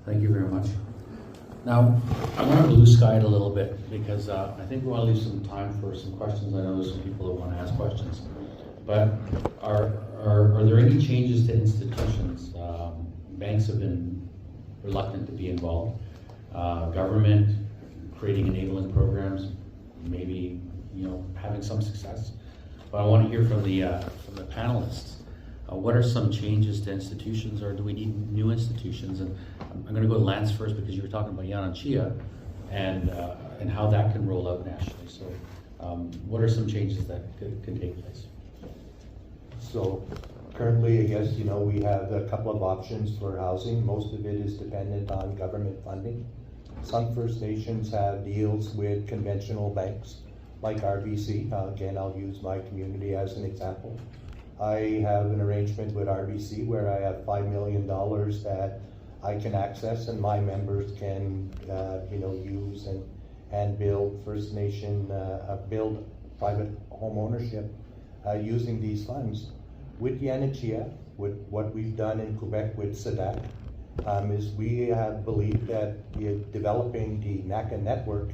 Thank you very much. Now, I want to blue sky it a little bit because I think we want to leave some time for some questions. I know there's some people that want to ask questions. But are there any changes to institutions? Banks have been reluctant to be involved. Government creating enabling programs, maybe having some success. But I want to hear from the panelists. What are some changes to institutions, or do we need new institutions? And I'm going to go to Lance first because you were talking about Yan and Chia and how that can roll out nationally. So what are some changes that can take place? So currently, I guess, we have a couple of options for housing. Most of it is dependent on government funding. Some First Nations have deals with conventional banks like RBC. Again, I'll use my community as an example. I have an arrangement with RBC where I have $5 million that I can access and my members can use and build First Nation, build private home ownership using these funds. With Yan and Chia, with what we've done in Quebec with SEDAC, is we have believed that developing the NACA network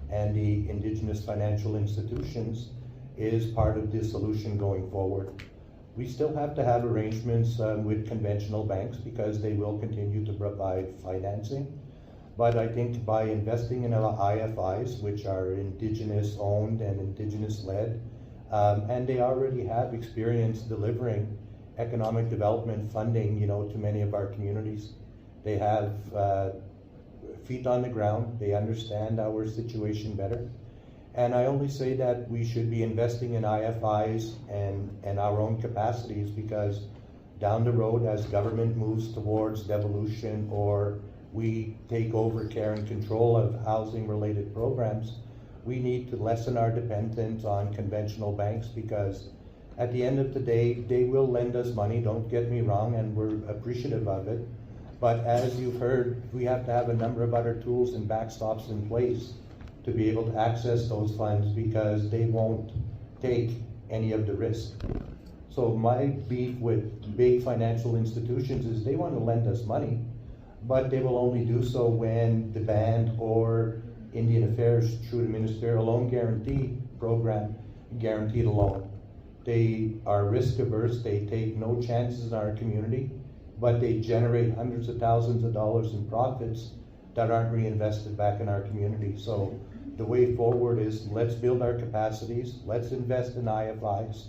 and the Indigenous financial institutions is part of the solution going forward. We still have to have arrangements with conventional banks because they will continue to provide financing. But I think by investing in our IFIs, which are Indigenous owned and Indigenous led, and they already have experience delivering economic development funding, to many of our communities. They have feet on the ground. They understand our situation better. And I only say that we should be investing in IFIs and our own capacities because down the road, as government moves towards devolution or we take over care and control of housing-related programs, we need to lessen our dependence on conventional banks because at the end of the day, they will lend us money, don't get me wrong, and we're appreciative of it. But as you've heard, we have to have a number of other tools and backstops in place to be able to access those funds because they won't take any of the risk. So my beef with big financial institutions is they want to lend us money, but they will only do so when the band or Indian Affairs through the Ministerial Loan Guarantee Program guaranteed a loan. They are risk averse, they take no chances in our community, but they generate hundreds of thousands of dollars in profits that aren't reinvested back in our community. So the way forward is let's build our capacities, let's invest in IFIs,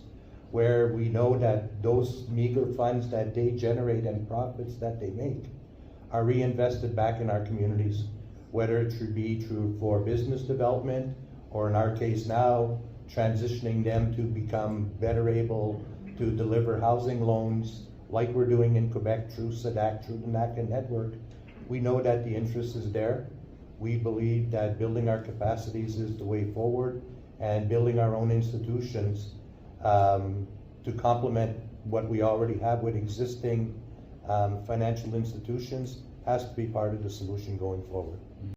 where we know that those meager funds that they generate and profits that they make are reinvested back in our communities, whether it should be true for business development, or in our case now, transitioning them to become better able to deliver housing loans like we're doing in Quebec through SEDAC, through the NACA network. We know that the interest is there. We believe that building our capacities is the way forward, and building our own institutions to complement what we already have with existing financial institutions has to be part of the solution going forward.